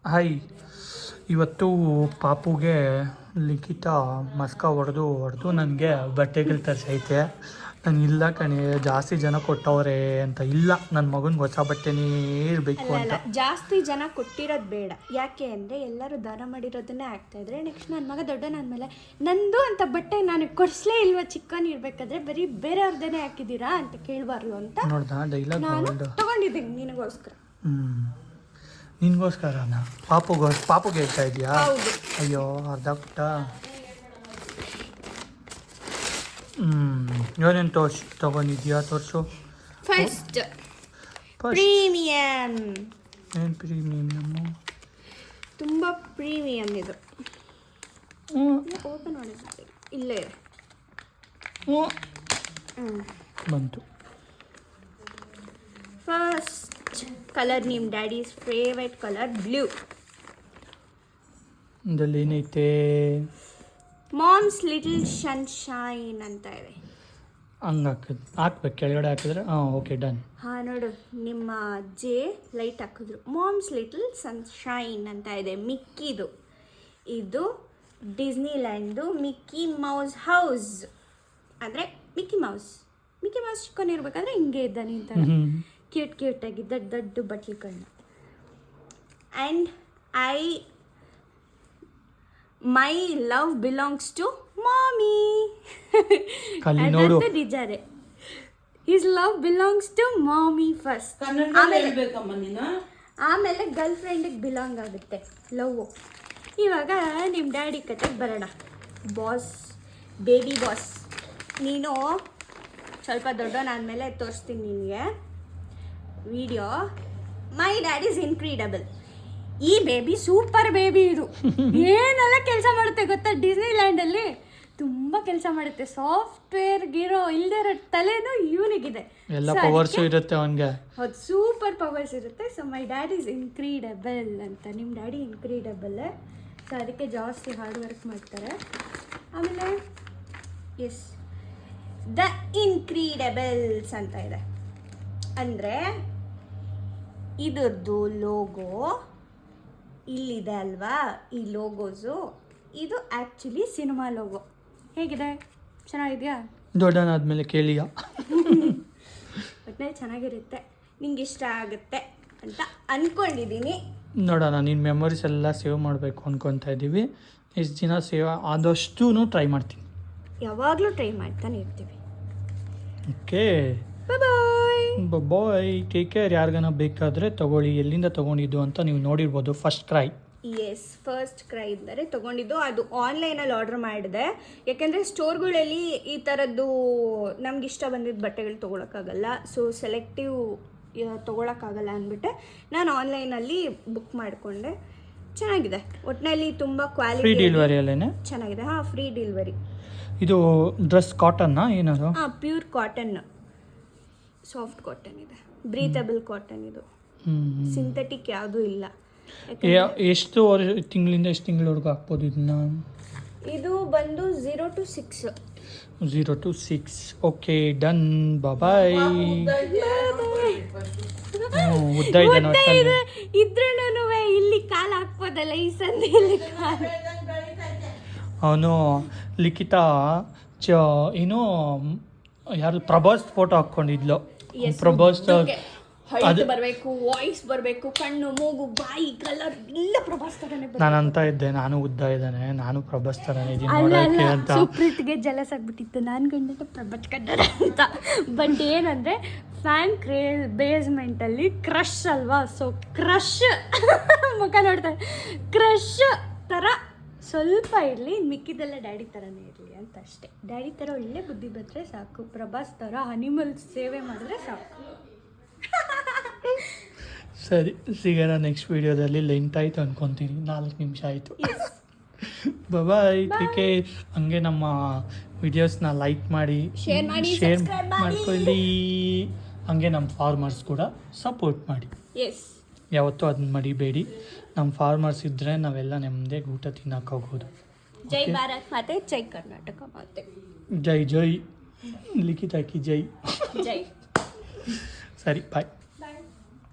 Hi, ಇವತ್ತು ಪಾಪುಗೆ ಲಿಖಿತ ಮಸ್ಕ ಹೊಡೆದು ನನಗೆ ಬಟ್ಟೆಗಳು ತರಿಸೈತೆ. ನಾನು ಇಲ್ಲ ಕಣೆ, ಜಾಸ್ತಿ ಜನ ಕೊಟ್ಟವ್ರೆ ಅಂತ. ಇಲ್ಲ, ನನ್ನ ಮಗನಿಗೆ ಹೊಸ ಬಟ್ಟೆನೇ ಇರಬೇಕು ಅಂತ. ಜಾಸ್ತಿ ಜನ ಕೊಟ್ಟಿರೋದು ಬೇಡ. ಯಾಕೆ ಅಂದರೆ ಎಲ್ಲರೂ ದಾನ ಮಾಡಿರೋದನ್ನೇ ಆಗ್ತಾಯಿದ್ರೆ ನೆಕ್ಸ್ಟ್ ನನ್ನ ಮಗ ದೊಡ್ಡನಾದ್ಮೇಲೆ ನಂದು ಅಂತ ಬಟ್ಟೆ ನನಗೆ ಕೊಡಿಸ್ಲೇ ಇಲ್ವಾ ಚಿಕ್ಕವನಿರ್ಬೇಕಾದ್ರೆ ಬರೀ ಬೇರೆಯವ್ರದ್ದೇನೆ ಹಾಕಿದ್ದೀರಾ ಅಂತ ಕೇಳಬಾರ್ದು ಅಂತ ನೋಡ್ದಾ ಡೈಲಾಗ್ ನಾನು ತಗೊಂಡಿದ್ದೀನಿ ನಿನಗೋಸ್ಕರ. ನಿನ್ಗೋಸ್ಕರನ? ಪಾಪುಗೆ ಹೇಳ್ತಾ ಇದೆಯಾ? ಅಯ್ಯೋ, ಅರ್ಧ ಪುಟ್ಟ. ಏನೇನು ತಗೊಂಡಿದ್ಯಾ? ತೋರಿಸು. First premium. ಏನು ಪ್ರೀಮಿಯಮ್ಮು? ತುಂಬ ಪ್ರೀಮಿಯಂ ಇದು. ಓಪನ್ ಮಾಡಿದ್ದೆ, ಇಲ್ಲೇ ಇದೆ. ಬಂತು. ಫಸ್ಟ್ ಕಲರ್ ನಿಮ್ಮ ಡ್ಯಾಡೀಸ್ ಫೇವ್ರೆಟ್ ಕಲರ್ ಬ್ಲೂ. ಇದರಲ್ಲಿ ಏನೈತೆ? ಮಾಮ್ಸ್ ಲಿಟಲ್ ಸನ್ಶೈನ್ ಅಂತ ಇದೆ. ಹಂಗೆ ಹಾಕ್ಬೇಕು, ಕೆಳಗಡೆ ಹಾಕಿದ್ರೆ ಓಕೆ ಡನ್. ನೋಡು, ನಿಮ್ಮ ಅಜ್ಜಿ ಲೈಟ್ ಹಾಕಿದ್ರು. ಮಾಮ್ಸ್ ಲಿಟಲ್ ಸನ್ಶೈನ್ ಅಂತ ಇದೆ. ಮಿಕ್ಕಿದು ಇದು ಡಿಸ್ನಿಲ್ಯಾಂಡ್ದು ಮಿಕ್ಕಿ ಮೌಸ್ ಹೌಸ್. ಅಂದರೆ ಮಿಕ್ಕಿ ಮೌಸ್ ಚಿಕ್ಕನಿರ್ಬೇಕಾದ್ರೆ ಹಿಂಗೆ ಇದ್ದಾನೆ ಅಂತ. ಕ್ಯೂಟ್ ಆಗಿ ದೊಡ್ಡ ಬಟ್ಲುಗಳನ್ನ. And my love belongs to mummy. ನಿಜಾರೆ, his love belongs to mummy first. ಆಮೇಲೆ ಗರ್ಲ್ ಫ್ರೆಂಡಿಗೆ ಬಿಲಾಂಗ್ ಆಗುತ್ತೆ ಲವ್. ಇವಾಗ ನಿಮ್ಮ ಡ್ಯಾಡಿ ಕತೆಗೆ ಬರೋಣ. Baby boss. ನೀನು ಸ್ವಲ್ಪ ದೊಡ್ಡವನಾದ್ಮೇಲೆ ತೋರಿಸ್ತೀನಿ ನಿನಗೆ video. My dad is incredible. ಈ ಬೇಬಿ ಸೂಪರ್ ಬೇಬಿ. ಇದು ಏನೆಲ್ಲ ಕೆಲಸ ಮಾಡುತ್ತೆ ಗೊತ್ತಾ? ಡಿಸ್ನಿಲ್ಯಾಂಡಲ್ಲಿ ತುಂಬ ಕೆಲಸ ಮಾಡುತ್ತೆ. ಸಾಫ್ಟ್ವೇರ್ಗಿರೋ ಇಲ್ದಿರೋ ತಲೆನೂ ಇವನಿಗಿದೆ. ಎಲ್ಲ ಪವರ್ಸ್ ಇರುತ್ತೆ ಅವನಿಗೆ. ಹೌದು, ಸೂಪರ್ ಪವರ್ಸ್ ಇರುತ್ತೆ. ಸೊ ಮೈ ಡ್ಯಾಡ್ ಈಸ್ ಇನ್ಕ್ರೀಡಬಲ್ ಅಂತ. ನಿಮ್ಮ ಡ್ಯಾಡಿ ಇನ್ಕ್ರೀಡಬಲ್. ಸೊ ಅದಕ್ಕೆ ಜಾಸ್ತಿ ಹಾರ್ಡ್ ವರ್ಕ್ ಮಾಡ್ತಾರೆ. ಆಮೇಲೆ ಎಸ್, ದ ಇನ್ಕ್ರೀಡಬಲ್ಸ್ ಅಂತ ಇದೆ. ಅಂದರೆ ಇದರದ್ದು ಲೋಗೋ ಇಲ್ಲಿದೆ ಅಲ್ವಾ, ಈ ಲೋಗೋಸು. ಇದು ಆ್ಯಕ್ಚುಲಿ ಸಿನಿಮಾ ಲೋಗೋ. ಹೇಗಿದೆ? ಚೆನ್ನಾಗಿದೆಯಾ? ದೊಡ್ಡನಾದ್ಮೇಲೆ ಕೇಳಿಯಾ? ಒಟ್ಟಿನಲ್ಲಿ ಚೆನ್ನಾಗಿರುತ್ತೆ, ನಿಂಗೆ ಇಷ್ಟ ಆಗುತ್ತೆ ಅಂತ ಅಂದ್ಕೊಂಡಿದ್ದೀನಿ. ನೋಡೋಣ, ನಿನ್ನ ಮೆಮೊರೀಸ್ ಎಲ್ಲ ಸೇವ್ ಮಾಡಬೇಕು ಅಂದ್ಕೊತಾ ಇದ್ದೀವಿ. ಎಷ್ಟು ದಿನ ಸೇವ್ ಆದಷ್ಟು ಟ್ರೈ ಮಾಡ್ತೀನಿ. ಯಾವಾಗಲೂ ಟ್ರೈ ಮಾಡ್ತಾನೆ ಇರ್ತೀವಿ. ಓಕೆ, ಬಾಯ್ ಬಾಯ್, ಟೇಕ್ ಕೇರ್. ಯಾರಿಗಾನ ಬೇಕಾದರೆ ತಗೊಳ್ಳಿ. ಎಲ್ಲಿಂದ ತೊಗೊಂಡಿದ್ದು ಅಂತ ನೀವು ನೋಡಿರ್ಬೋದು. First CRY. ಫಸ್ಟ್ ಕ್ರೈ ಇದ್ದರೆ ತೊಗೊಂಡಿದ್ದು. ಅದು ಆನ್ಲೈನಲ್ಲಿ ಆರ್ಡರ್ ಮಾಡಿದೆ. ಯಾಕೆಂದರೆ ಸ್ಟೋರ್ಗಳಲ್ಲಿ ಈ ಥರದ್ದು ನಮ್ಗೆ ಇಷ್ಟ ಬಂದಿದ್ದ ಬಟ್ಟೆಗಳು ತೊಗೊಳಕ್ಕಾಗಲ್ಲ. ಸೊ ಸೆಲೆಕ್ಟಿವ್ ತೊಗೊಳಕ್ಕಾಗಲ್ಲ ಅಂದ್ಬಿಟ್ಟೆ ನಾನು ಆನ್ಲೈನಲ್ಲಿ ಬುಕ್ ಮಾಡಿಕೊಂಡೆ. ಚೆನ್ನಾಗಿದೆ, ಒಟ್ಟಿನಲ್ಲಿ ತುಂಬ ಕ್ವಾಲಿಟಿ. ಫ್ರೀ ಡೆಲಿವರಿ ಅಲ್ಲೇನೆ ಚೆನ್ನಾಗಿದೆ. Free delivery. ಇದು ಡ್ರೆಸ್ ಕಾಟನ್ನಾ? ಏನದು? ಪ್ಯೂರ್ ಕಾಟನ್, ಸಾಫ್ಟ್ ಕಾಟನ್ ಇದೆ. ಬ್ರೀತಬಲ್ ಕಾಟನ್ ಇದು. ಸಿಂಥೆಟಿಕ್ ಯಾವುದೂ ಇಲ್ಲ. ಎಷ್ಟು ತಿಂಗಳಿಂದ ಎಷ್ಟು ತಿಂಗಳವರೆಗೂ ಹಾಕ್ಬೋದು ಇದನ್ನ? ಇದು ಬಂದು 0 to 6. 0 to 6. Okay, done. Bye. ಉದ್ದ ಇದೆ ಇದ್ರೂ ಇಲ್ಲಿ ಕಾಲು ಹಾಕ್ಬೋದಲ್ಲ, ಈ ಸಂದಿಯಲ್ಲಿ. ಅವನು ಲಿಖಿತ ಏನೋ ಯಾರು ಪ್ರಭಾಸ್ ಫೋಟೋ ಹಾಕ್ಕೊಂಡಿದ್ಲು. ಪ್ರಭಾಸ್ ಅದು ಬರಬೇಕು, ವಾಯ್ಸ್ ಬರಬೇಕು, ಕಣ್ಣು ಮೂಗು ಬಾಯಿ ಕಲರ್ ಎಲ್ಲ ಪ್ರಭಾಸ್ ಥರನೇ. ನಾನು ಅಂತ ಇದ್ದೆ, ನಾನು ಉದ್ದ ಇದ್ದಾನೆ, ನಾನು ಪ್ರಭಾಸ್ ಥರನೇ ಇದ್ದೀನಿ ನೋಡೋಕ್ಕೆ ಅಂತ. ಸುಪ್ರೀತ್ಗೆ ಜಲಸ್ ಆಗ್ಬಿಟ್ಟಿತ್ತು, ನಾನು ಗಂಡ ಪ್ರಭಾಸ್ ಕನ್ನಡ ಅಂತ. ಬಟ್ ಏನಂದರೆ ಫ್ಯಾನ್ ಬೇಸ್ಮೆಂಟಲ್ಲಿ ಕ್ರಶ್ ಅಲ್ವಾ. ಸೊ ಕ್ರಶ್ ಮುಖ ನೋಡ್ತಾರೆ, ಕ್ರಶ್ ಥರ ಸ್ವಲ್ಪ ಇರಲಿ, ಮಿಕ್ಕಿದೆಲ್ಲ ಡ್ಯಾಡಿ ಥರನೇ ಇರಲಿ ಅಂತ ಅಷ್ಟೇ. ಡ್ಯಾಡಿ ಥರ ಒಳ್ಳೆ ಬುದ್ಧಿ ಬಂದರೆ ಸಾಕು. ಪ್ರಭಾಸ್ ಥರ ಅನಿಮಲ್ ಸೇವೆ ಮಾಡಿದ್ರೆ ಸಾಕು. ಸರಿ, ಸಿಗೋಣ ನೆಕ್ಸ್ಟ್ ವಿಡಿಯೋದಲ್ಲಿ. ಲೆಂತ್ ಆಯಿತು ಅನ್ಕೊತೀನಿ, 4 ನಿಮಿಷ ಆಯಿತು. ಬಾಯ್, ಟೇಕ್ ಕೇರ್. ಹಂಗೆ ನಮ್ಮ ವಿಡಿಯೋಸ್ನ ಲೈಕ್ ಮಾಡಿ, ಶೇರ್ ಮಾಡ್ಕೊಳ್ಳಿ. ಹಂಗೆ ನಮ್ಮ ಫಾರ್ಮರ್ಸ್ ಕೂಡ ಸಪೋರ್ಟ್ ಮಾಡಿ. ಯಾವತ್ತೂ ಅದನ್ನ ಮಡಿಬೇಡಿ. ನಮ್ಮ ಫಾರ್ಮರ್ಸ್ ಇದ್ದರೆ ನಾವೆಲ್ಲ ನೆಮ್ಮದಿಯಾಗಿ ಊಟ ತಿನ್ನೋಕ್ಕೋಗ್ಬೋದು. ಜೈ ಭಾರತ್ ಮಾತೆ, ಜೈ ಕರ್ನಾಟಕ ಮಾತೆ. ಜೈ ಜೈ ಲಿಖಿತ ಕಿ ಜೈ. ಜೈ. ಸರಿ, ಬಾಯ್.